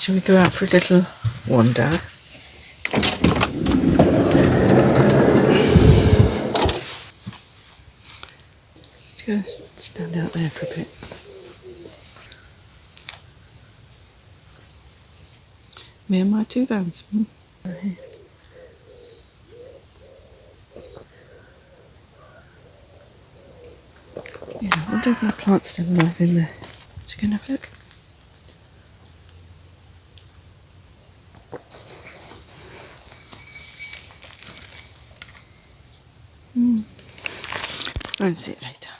Shall we go out for a little wander? Let's go stand out there for a bit. Me and my two vans. Yeah, I wonder if my plant's still alive in there. So we can have a look. Go and see it later.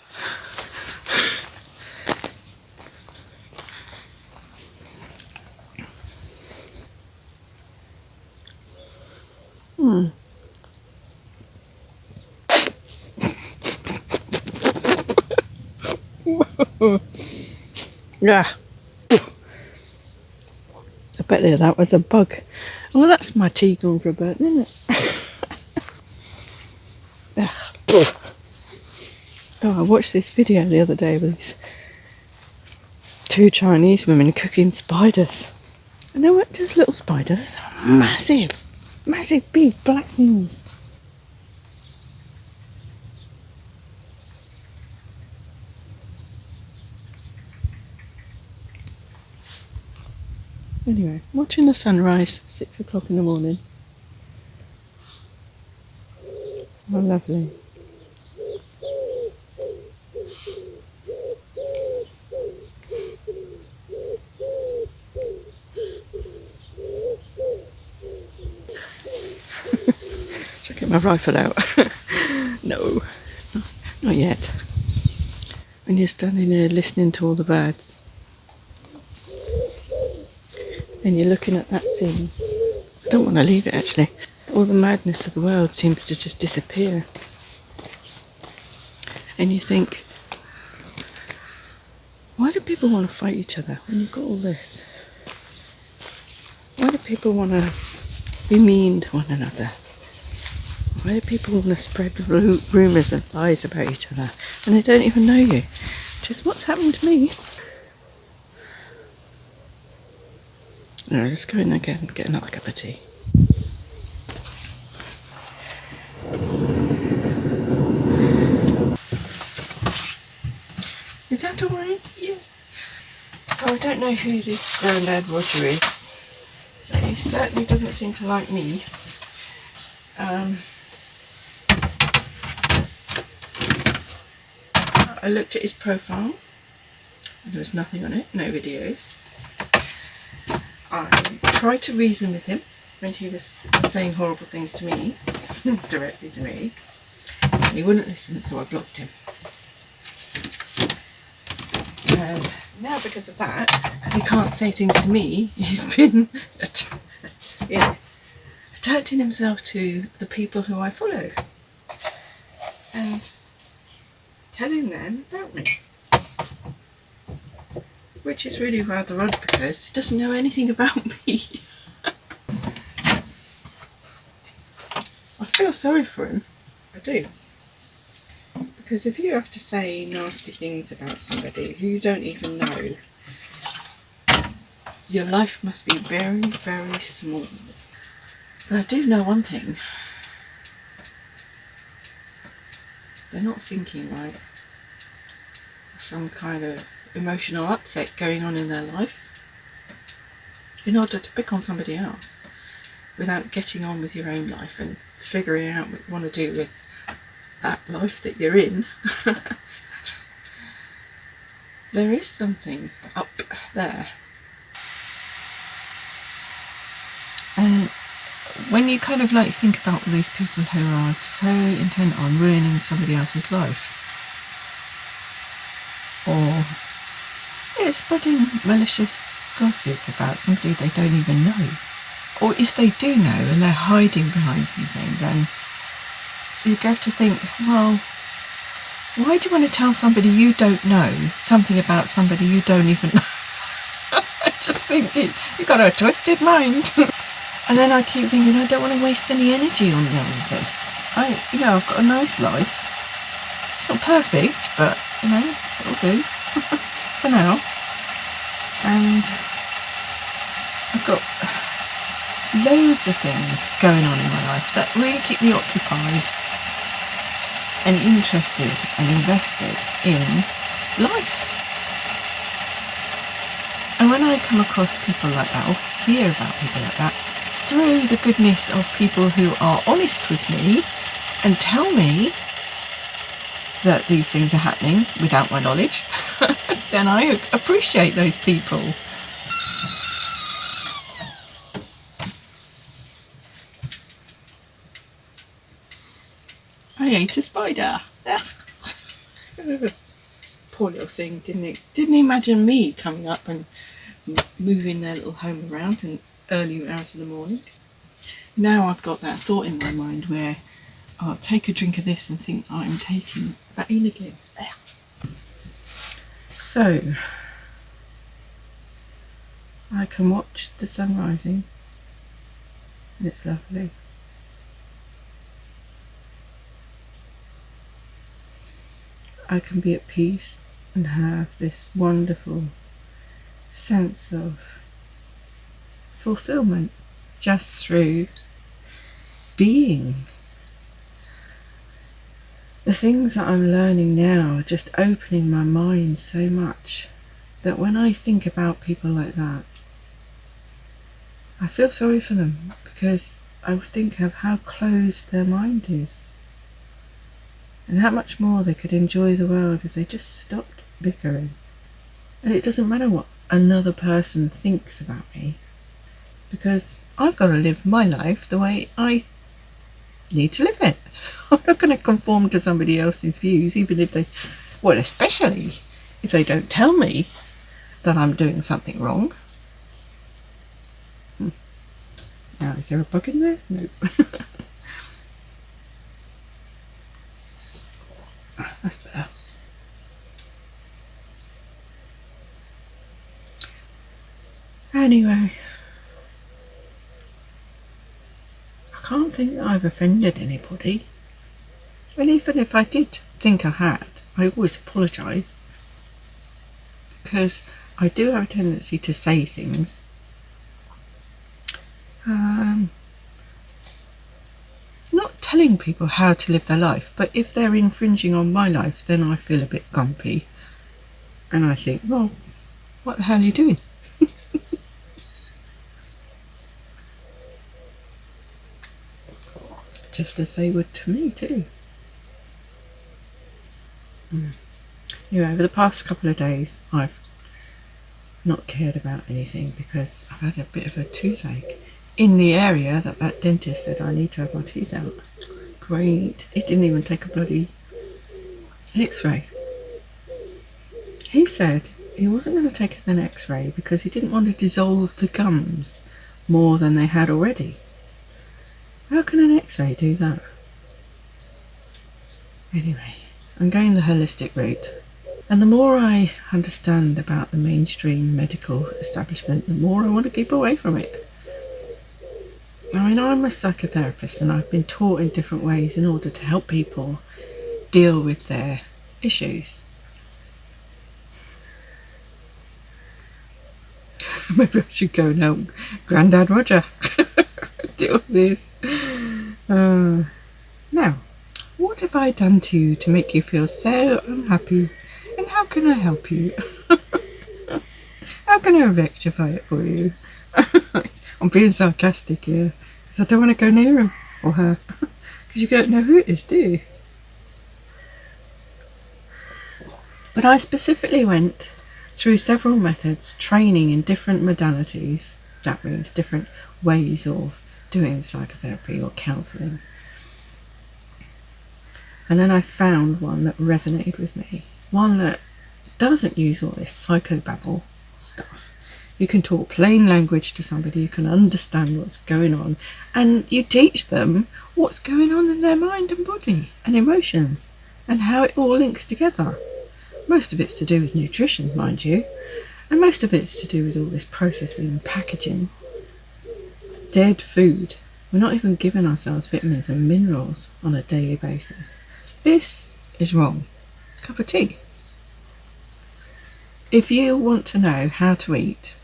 Yeah. I bet that was a bug. Well, that's my tea gone for a burn, isn't it? Oh, I watched this video the other day with these two Chinese women cooking spiders. And they weren't just little spiders, massive, big black things. Anyway, watching the sunrise, 6 o'clock in the morning. Oh, lovely. Should I get my rifle out? No, not yet. When you're standing there listening to all the birds and you're looking at that scene, I don't want to leave it actually. All the madness of the world seems to just disappear. And you think, why do people want to fight each other when you've got all this? Why do people want to be mean to one another? Why do people want to spread rumours and lies about each other and they don't even know you? Which is what's happened to me. Alright, let's go in again and get another cup of tea. Is that alright? Yeah. So I don't know who this Grandad Roger is. He certainly doesn't seem to like me. I looked at his profile and there was nothing on it, no videos. I tried to reason with him when he was saying horrible things to me, directly to me, and he wouldn't listen, so I blocked him. And now because of that, because he can't say things to me, he's been attaching himself to the people who I follow and telling them about me. Which is really rather odd because he doesn't know anything about me. I feel sorry for him, I do. Because if you have to say nasty things about somebody who you don't even know, your life must be very, very small. But I do know one thing. They're not thinking right. Some kind of emotional upset going on in their life in order to pick on somebody else without getting on with your own life and figuring out what you want to do with that life that you're in. There is something up there. And when you kind of like think about all these people who are so intent on ruining somebody else's life, or spreading malicious gossip about somebody they don't even know, or if they do know and they're hiding behind something, then you go to think, well, why do you want to tell somebody you don't know something about somebody you don't even know? I just think you've got a twisted mind. And then I keep thinking, I don't want to waste any energy on all of this. I've got a nice life. It's not perfect, but it'll do for now. And I I've got loads of things going on in my life that really keep me occupied and interested and invested in life. And when I come across people like that, or hear about people like that, through the goodness of people who are honest with me and tell me that these things are happening without my knowledge, then I appreciate those people. I ate a spider. Poor little thing, didn't imagine me coming up and moving their little home around in early hours of the morning. Now I've got that thought in my mind where I'll take a drink of this and think I'm taking that in again. So I can watch the sun rising, and it's lovely. I can be at peace and have this wonderful sense of fulfillment just through being. The things that I'm learning now are just opening my mind so much that when I think about people like that, I feel sorry for them, because I think of how closed their mind is and how much more they could enjoy the world if they just stopped bickering. And it doesn't matter what another person thinks about me, because I've got to live my life the way I need to live it. I'm not going to conform to somebody else's views, even if they, well, especially if they don't tell me that I'm doing something wrong. Now, is there a bug in there? No. That's better. Anyway, I can't think that I've offended anybody. And even if I did think I had, I always apologise, because I do have a tendency to say things not telling people how to live their life, but if they're infringing on my life, then I feel a bit grumpy and I think, well, what the hell are you doing? Just as they would to me too. Anyway, over the past couple of days I've not cared about anything because I've had a bit of a toothache in the area that dentist said I need to have my teeth out. Great. It didn't even take a bloody x-ray. He said he wasn't going to take an x-ray because he didn't want to dissolve the gums more than they had already. How can an x-ray do that? Anyway, I'm going the holistic route. And the more I understand about the mainstream medical establishment, the more I want to keep away from it. I mean, I'm a psychotherapist and I've been taught in different ways in order to help people deal with their issues. Maybe I should go and help Grandad Roger deal with this. Now, what have I done to you to make you feel so unhappy? And how can I help you? How can I rectify it for you? I'm being sarcastic here, because I don't want to go near him or her, because you don't know who it is, do you? But I specifically went through several methods, training in different modalities. That means different ways of doing psychotherapy or counselling. And then I found one that resonated with me, one that doesn't use all this psychobabble stuff. You can talk plain language to somebody, you can understand what's going on, and you teach them what's going on in their mind and body and emotions and how it all links together. Most of it's to do with nutrition, mind you, and most of it's to do with all this processing and packaging. Dead food. We're not even giving ourselves vitamins and minerals on a daily basis. This is wrong. Cup of tea. If you want to know how to eat,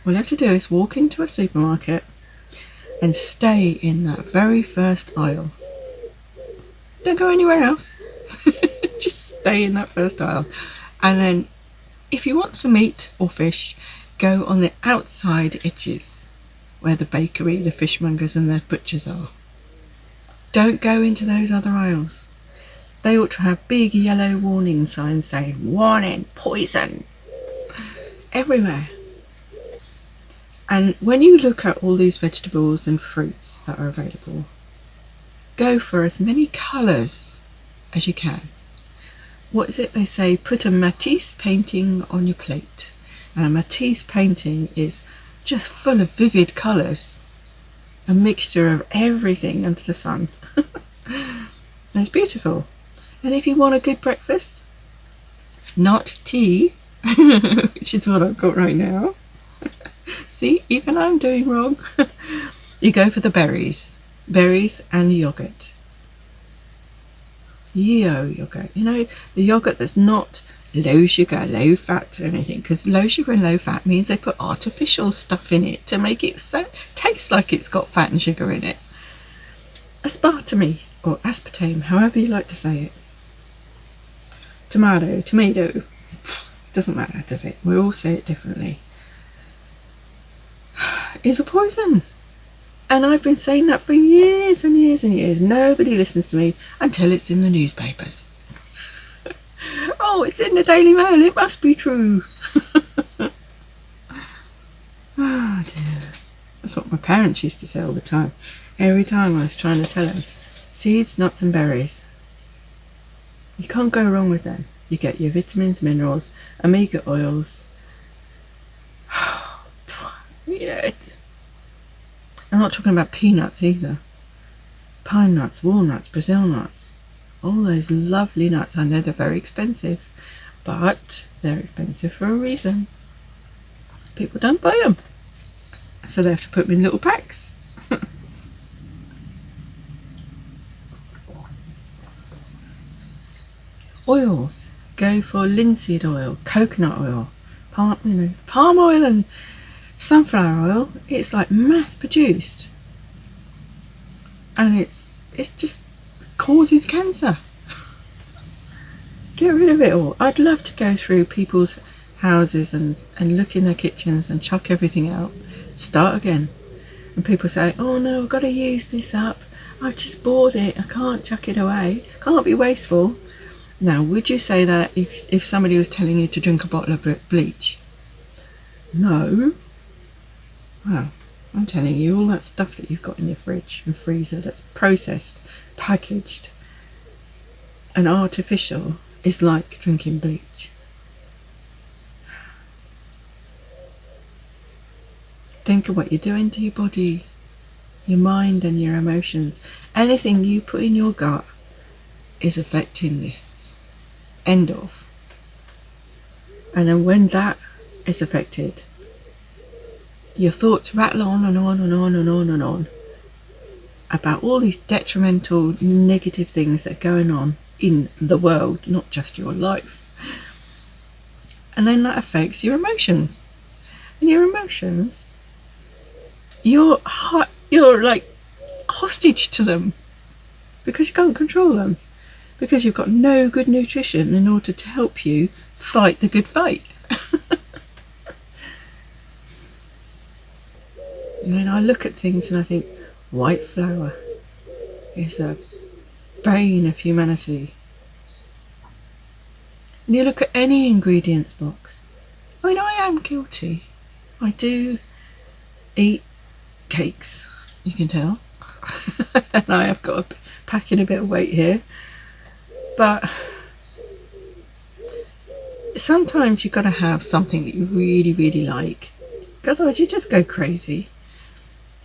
All you have to do is walk into a supermarket and stay in that very first aisle. Don't go anywhere else. Just stay in that first aisle. And then if you want some meat or fish, go on the outside edges where the bakery, the fishmongers and the butchers are. Don't go into those other aisles. They ought to have big yellow warning signs saying, "Warning, poison," everywhere. And when you look at all these vegetables and fruits that are available, go for as many colours as you can. What is it they say? Put a Matisse painting on your plate. And a Matisse painting is just full of vivid colours, a mixture of everything under the sun. And it's beautiful. And if you want a good breakfast, not tea, which is what I've got right now. See, even I'm doing wrong. You go for the berries and yogurt. Yogurt. You know, the yogurt that's not low sugar, low fat or anything, because low sugar and low fat means they put artificial stuff in it to make it taste like it's got fat and sugar in it. Aspartame or aspartame, however you like to say it. Tomato, doesn't matter, does it? We all say it differently. Is a poison. And I've been saying that for years and years and years. Nobody listens to me until it's in the newspapers. Oh, it's in the Daily Mail, it must be true. Oh dear. That's what my parents used to say all the time. Every time I was trying to tell them, seeds, nuts and berries. You can't go wrong with them. You get your vitamins, minerals, omega oils. You know, I'm not talking about peanuts either. Pine nuts, walnuts, Brazil nuts. All those lovely nuts. I know they're very expensive, but they're expensive for a reason. People don't buy them, so they have to put them in little packs. Oils. Go for linseed oil, coconut oil, palm oil and sunflower oil. It's like mass produced, and it's just causes cancer. Get rid of it all. I'd love to go through people's houses and look in their kitchens and chuck everything out, start again. And people say, "Oh no, I've got to use this up. I've just bought it. I can't chuck it away. Can't be wasteful." Now, would you say that if somebody was telling you to drink a bottle of bleach? No. Well, I'm telling you, all that stuff that you've got in your fridge and freezer that's processed, packaged, and artificial is like drinking bleach. Think of what you're doing to your body, your mind and your emotions. Anything you put in your gut is affecting this. End of. And then when that is affected, your thoughts rattle on and on and on and on and on about all these detrimental, negative things that are going on in the world, not just your life. And then that affects your emotions. And your emotions, you're like hostage to them because you can't control them, because you've got no good nutrition in order to help you fight the good fight. You know, and I look at things and I think white flour is a bane of humanity. And you look at any ingredients box. I mean, I am guilty. I do eat cakes, you can tell. And I have got packing a bit of weight here. But sometimes you've got to have something that you really, really like. Otherwise you just go crazy.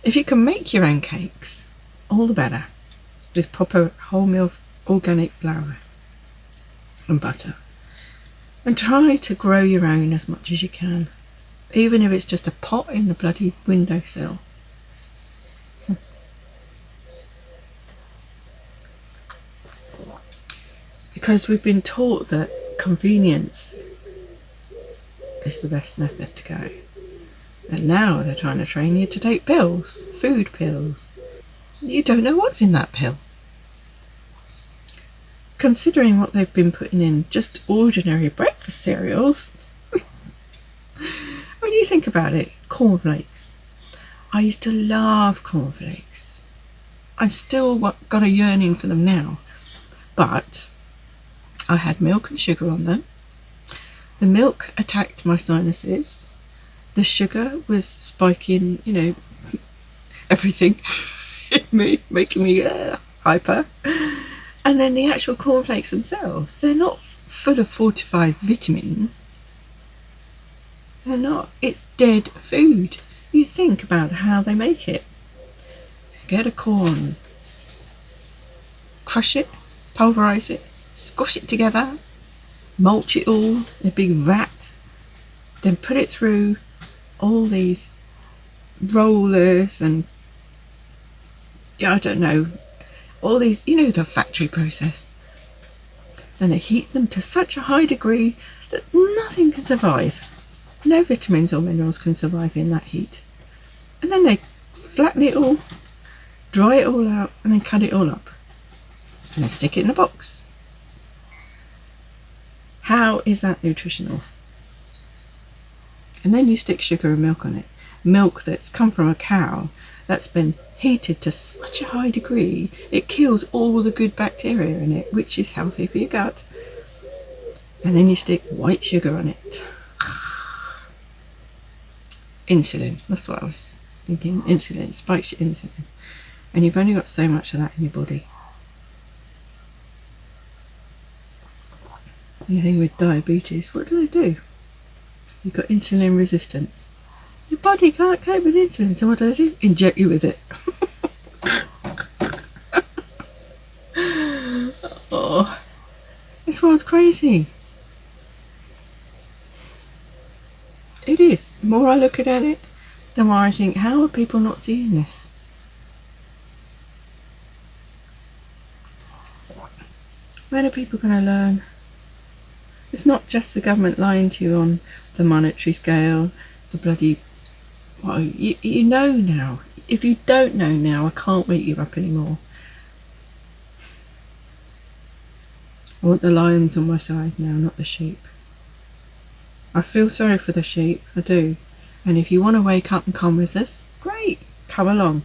If you can make your own cakes, all the better. Just pop a wholemeal organic flour and butter. And try to grow your own as much as you can. Even if it's just a pot in the bloody windowsill. Because we've been taught that convenience is the best method to go. And now they're trying to train you to take pills, food pills. You don't know what's in that pill. Considering what they've been putting in just ordinary breakfast cereals, when you think about it, cornflakes. I used to love cornflakes. I still got a yearning for them now. But I had milk and sugar on them. The milk attacked my sinuses. The sugar was spiking, everything in me, making me hyper. And then the actual cornflakes themselves, they're not full of fortified vitamins. They're not. It's dead food. You think about how they make it. Get a corn, crush it, pulverise it, squash it together, mulch it all in a big vat, then put it through all these rollers and, I don't know, all these, the factory process. Then they heat them to such a high degree that nothing can survive. No vitamins or minerals can survive in that heat. And then they flatten it all, dry it all out, and then cut it all up. And then stick it in a box. How is that nutritional? And then you stick sugar and milk on it. Milk that's come from a cow that's been heated to such a high degree, it kills all the good bacteria in it, which is healthy for your gut. And then you stick white sugar on it. Insulin, that's what I was thinking. Insulin, it spikes your insulin. And you've only got so much of that in your body. The thing with diabetes, what do they do? You've got insulin resistance. Your body can't cope with insulin, so what do they do? Inject you with it. Oh, this world's crazy. It is. The more I look at it, the more I think, how are people not seeing this? When are people going to learn? It's not just the government lying to you on the monetary scale, the bloody... Well, you know now. If you don't know now, I can't wake you up anymore. I want the lions on my side now, not the sheep. I feel sorry for the sheep, I do. And if you want to wake up and come with us, great, come along.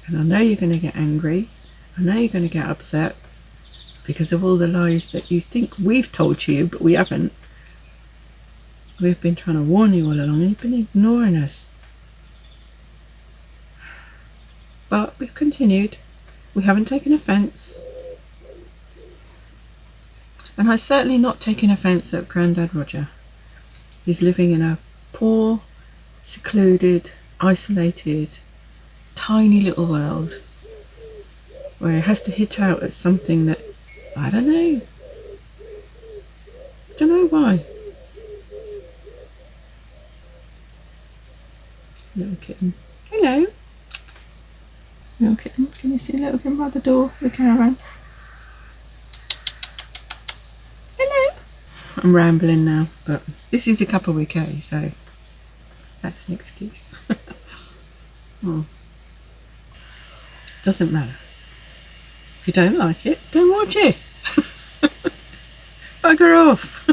And I know you're going to get angry. I know you're going to get upset because of all the lies that you think we've told you, but we haven't. We've been trying to warn you all along and you've been ignoring us. But we've continued. We haven't taken offence. And I've certainly not taken offence at Grandad Roger. He's living in a poor, secluded, isolated, tiny little world where he has to hit out at something that, I don't know. I don't know why. Little kitten. Hello. Little kitten. Can you see little kitten by the door of the caravan? Hello. I'm rambling now, but this is a Cuppa With K, so that's an excuse. Oh. Doesn't matter. If you don't like it, don't watch it. Bugger off.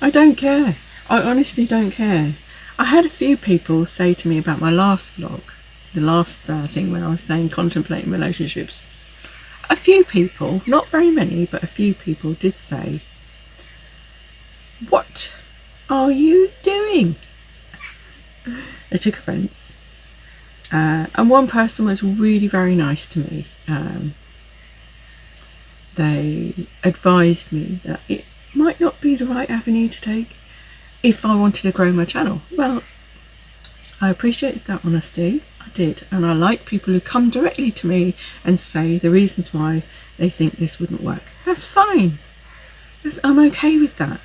I don't care. I honestly don't care. I had a few people say to me about my last vlog, the last thing when I was saying contemplating relationships. A few people, not very many, but a few people did say, "What are you doing?" They took offence. And one person was really very nice to me. They advised me that it might not be the right avenue to take if I wanted to grow my channel. Well, I appreciated that honesty. I did. And I like people who come directly to me and say the reasons why they think this wouldn't work. That's fine. I'm okay with that.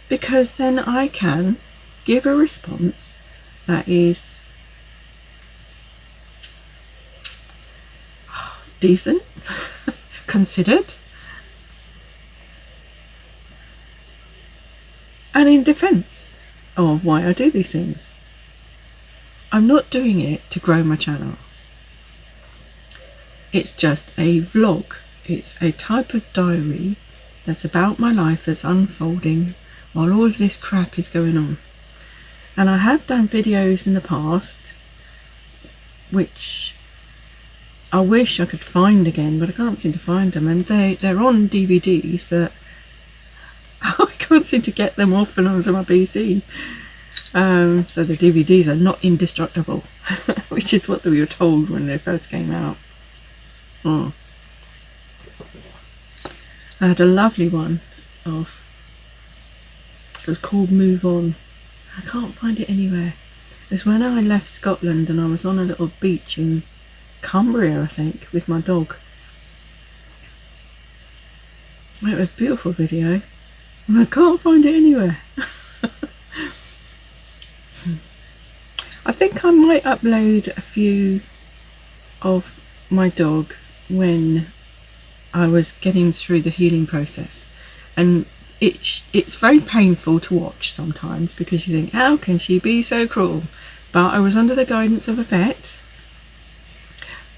Because then I can give a response that is decent, considered, And in defence of why I do these things, I'm not doing it to grow my channel. It's just a vlog. It's a type of diary that's about my life that's unfolding while all of this crap is going on. And I have done videos in the past which I wish I could find again, but I can't seem to find them, and they're on DVDs that I can't seem to get them off and onto my PC. So the DVDs are not indestructible, which is what we were told when they first came out. I had a lovely one it was called Move On. I can't find it anywhere. It was when I left Scotland and I was on a little beach in Cumbria, I think, with my dog. It was a beautiful video and I can't find it anywhere. I think I might upload a few of my dog when I was getting through the healing process, and it's very painful to watch sometimes because you think, how can she be so cruel? But I was under the guidance of a vet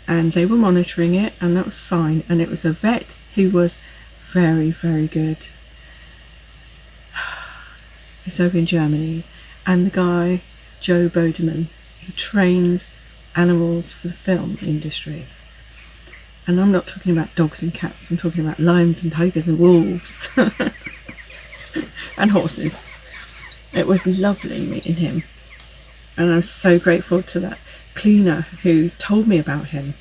and they were monitoring it, and that was fine, and it was a vet who was very, very good. It's over in Germany, and the guy Joe Bodeman, who trains animals for the film industry. And I'm not talking about dogs and cats, I'm talking about lions and tigers and wolves and horses. It was lovely meeting him, and I'm so grateful to that cleaner who told me about him,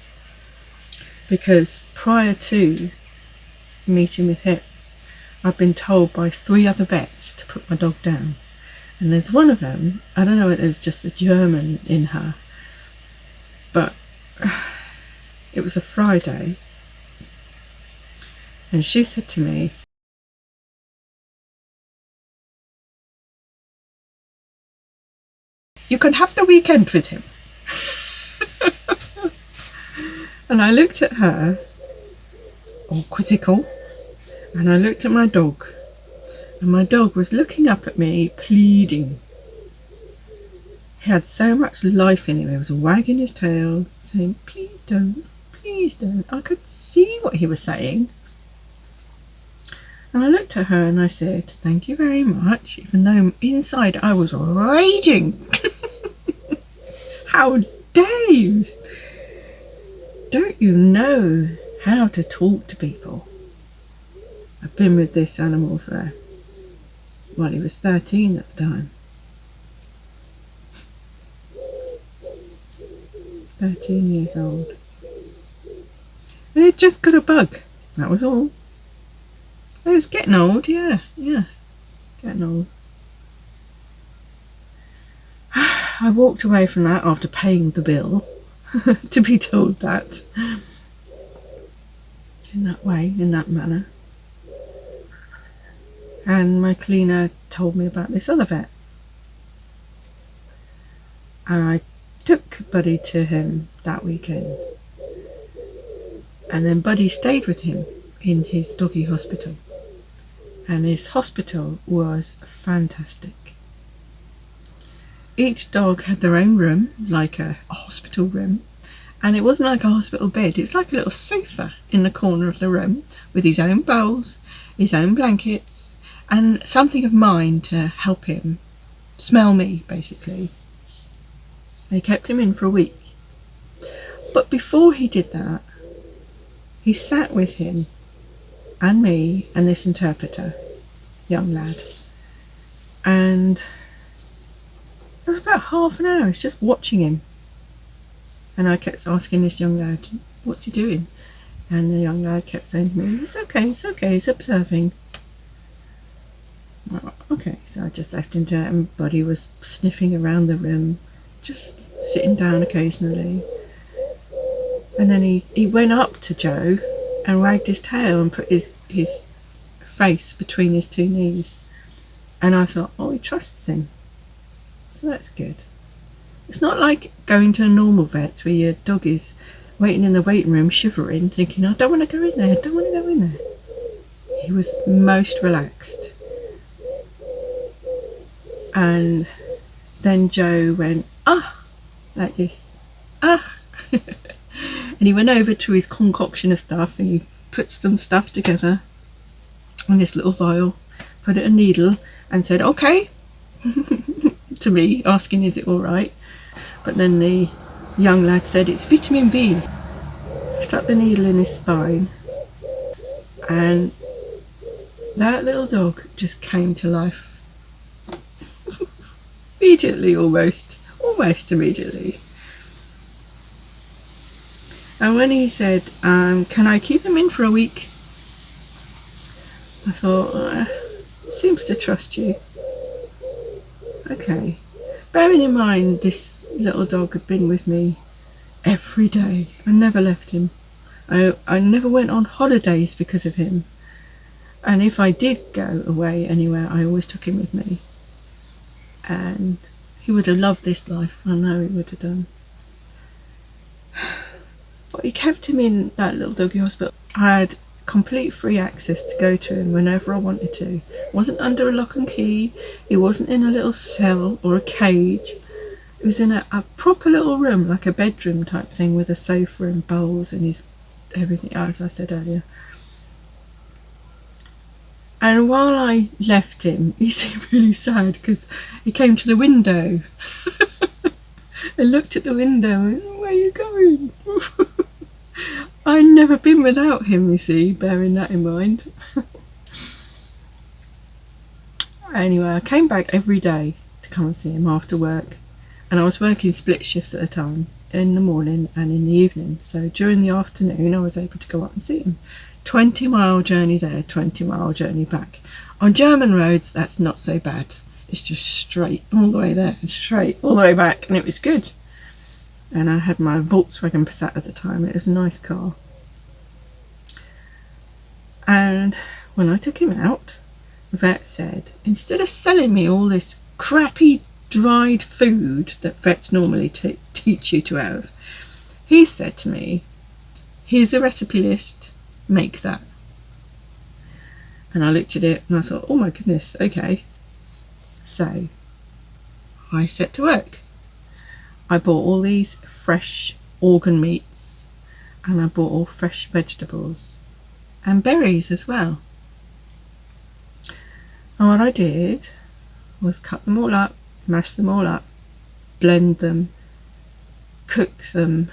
because prior to meeting with him I've been told by 3 other vets to put my dog down. And there's one of them, I don't know if there's just a German in her, but it was a Friday, and she said to me, you can have the weekend with him. And I looked at her, all quizzical, and I looked at my dog, and my dog was looking up at me, pleading. He had so much life in him. He was wagging his tail, saying, please don't, please don't. I could see what he was saying. And I looked at her and I said, thank you very much, even though inside I was raging. How dare you? Don't you know how to talk to people? I've been with this animal for, well, he was 13 at the time. 13 years old. And it just got a bug. That was all. It was getting old, yeah. Getting old. I walked away from that after paying the bill to be told that in that way, in that manner. And my cleaner told me about this other vet. And I took Buddy to him that weekend. And then Buddy stayed with him in his doggy hospital. And his hospital was fantastic. Each dog had their own room, like a hospital room. And it wasn't like a hospital bed, it was like a little sofa in the corner of the room with his own bowls, his own blankets, and something of mine to help him smell me, basically. They kept him in for a week. But before he did that, he sat with him and me and this interpreter, young lad. And it was about half an hour, I was just watching him. And I kept asking this young lad, what's he doing? And the young lad kept saying to me, it's okay, he's observing. Well, okay, so I just left him to it, and Buddy was sniffing around the room, just sitting down occasionally. And then he went up to Joe and wagged his tail and put his face between his 2 knees. And I thought, oh, he trusts him. So that's good. It's not like going to a normal vet's where your dog is waiting in the waiting room shivering, thinking, I don't want to go in there, I don't want to go in there. He was most relaxed. And then Joe went, ah, like this, ah. And he went over to his concoction of stuff and he put some stuff together in this little vial, put it a needle and said, okay, to me, asking, is it all right? But then the young lad said, it's vitamin V. Stuck the needle in his spine, and that little dog just came to life immediately, almost immediately. And when he said, can I keep him in for a week? I thought, seems to trust you. Okay. Bearing in mind this little dog had been with me every day. I never left him. I never went on holidays because of him. And if I did go away anywhere, I always took him with me. And he would have loved this life. I know he would have done. But he kept him in that little doggy hospital. I had complete free access to go to him whenever I wanted to. It wasn't under a lock and key. He wasn't in a little cell or a cage. It was in a proper little room, like a bedroom type thing, with a sofa and bowls and his everything, as I said earlier. And while I left him, he seemed really sad because he came to the window and looked at the window and went, where are you going? I'd never been without him, you see, bearing that in mind. Anyway, I came back every day to come and see him after work, and I was working split shifts at a time, in the morning and in the evening. So during the afternoon I was able to go up and see him. 20-mile journey there, 20-mile journey back. On German roads that's not so bad. It's just straight all the way there and straight all the way back, and it was good. And I had my Volkswagen Passat at the time. It was a nice car. And when I took him out, the vet said, instead of selling me all this crappy dried food that vets normally teach you to have, he said to me, here's a recipe list, make that. And I looked at it and I thought, oh my goodness, okay. So I set to work. I bought all these fresh organ meats, and I bought all fresh vegetables and berries as well. And what I did was cut them all up, mash them all up, blend them, cook them,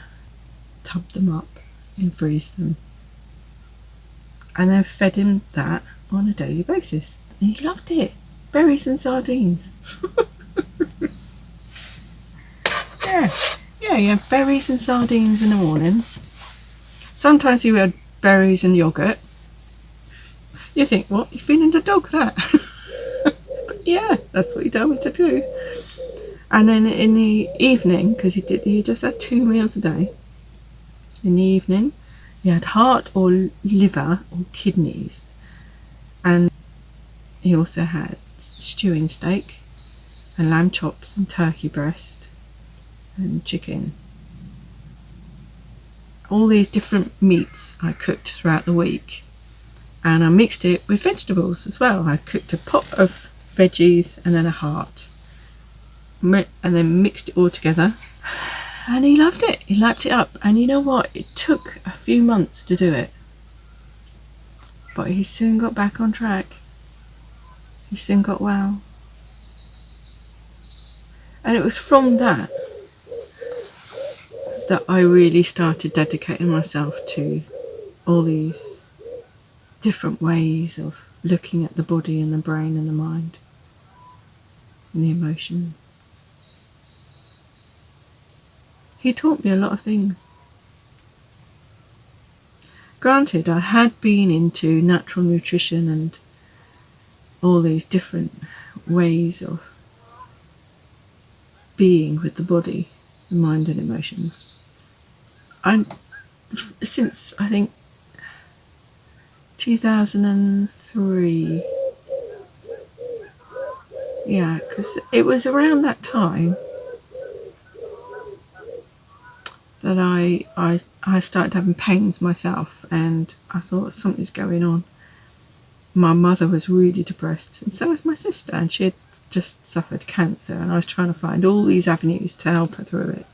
tub them up and freeze them, and then fed him that on a daily basis. And he loved it. Berries and sardines. Yeah, you have berries and sardines in the morning. Sometimes you had berries and yoghurt. You think, what? You're feeding the dog that? But yeah, that's what he told me to do. And then in the evening, because he just had 2 meals a day. In the evening, he had heart or liver or kidneys. And he also had stewing steak and lamb chops and turkey breast and chicken. All these different meats I cooked throughout the week, and I mixed it with vegetables as well. I cooked a pot of veggies and then a heart, and then mixed it all together, and he loved it. He lapped it up. And you know what, it took a few months to do it, but he soon got back on track. He soon got well. And it was from that I really started dedicating myself to all these different ways of looking at the body and the brain and the mind and the emotions. He taught me a lot of things. Granted, I had been into natural nutrition and all these different ways of being with the body, the mind and emotions. Since I think 2003, yeah, because it was around that time that I started having pains myself, and I thought something's going on. my mother was really depressed, and so was my sister, and she had just suffered cancer, and I was trying to find all these avenues to help her through it.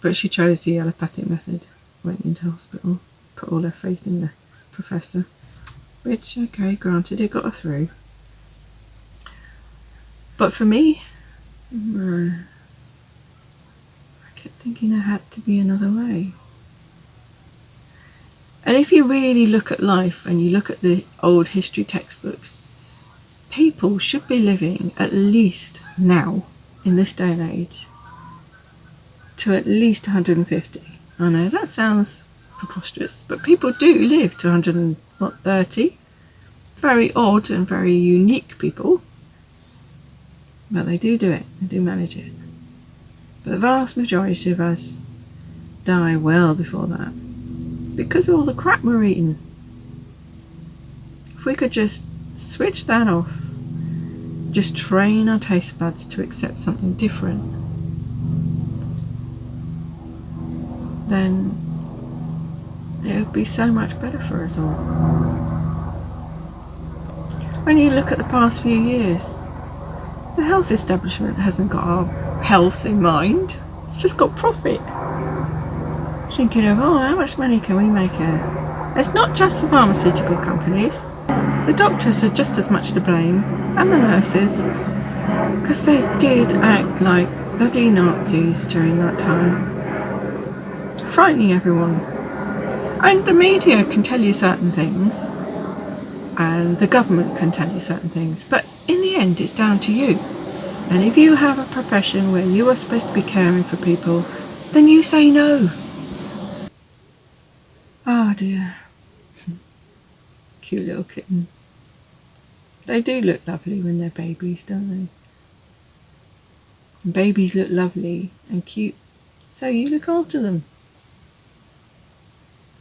But she chose the allopathic method, went into hospital, put all her faith in the professor, which, okay, granted, it got her through. But for me, I kept thinking there had to be another way. And if you really look at life and you look at the old history textbooks, people should be living at least now, in this day and age, to at least 150. I know that sounds preposterous, but people do live to 130. Very odd and very unique people, but they do it, they do manage it. But the vast majority of us die well before that, because of all the crap we're eating. If we could just switch that off, just train our taste buds to accept something different, then it would be so much better for us all. When you look at the past few years, the health establishment hasn't got our health in mind, it's just got profit. Thinking of, how much money can we make here? It's not just the pharmaceutical companies. The doctors are just as much to blame, and the nurses, because they did act like bloody Nazis during that time, frightening everyone. And the media can tell you certain things, and the government can tell you certain things, but in the end it's down to you. And if you have a profession where you are supposed to be caring for people, then you say no. Oh dear. Cute little kitten. They do look lovely when they're babies, don't they? And babies look lovely and cute, so you look after them.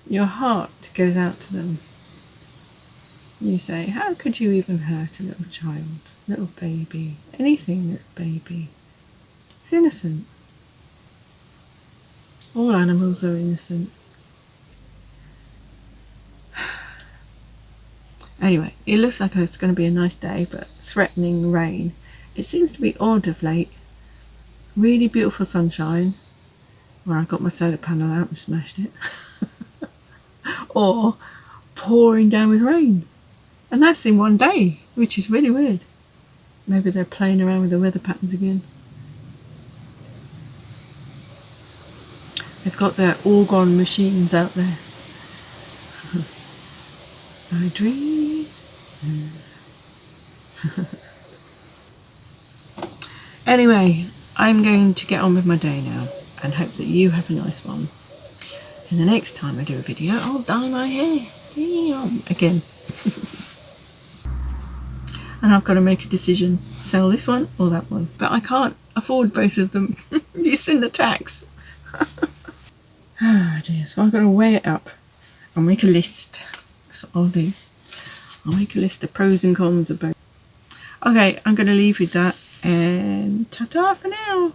Your heart goes out to them. You say, how could you even hurt a little child, little baby, anything that's baby? It's innocent. All animals are innocent. Anyway, it looks like it's going to be a nice day, but threatening rain. It seems to be odd of late. Really beautiful sunshine, where I got my solar panel out and smashed it. Or pouring down with rain. And that's in one day, which is really weird. Maybe they're playing around with the weather patterns again. They've got their orgone machines out there. I dream. Anyway, I'm going to get on with my day now and hope that you have a nice one. And the next time I do a video, I'll dye my hair. Again. And I've got to make a decision, sell this one or that one. But I can't afford both of them. You've seen the tax. Ah dear, so I've got to weigh it up. I'll make a list. That's what I'll do. I'll make a list of pros and cons of both. Okay, I'm going to leave with that, and ta-ta for now.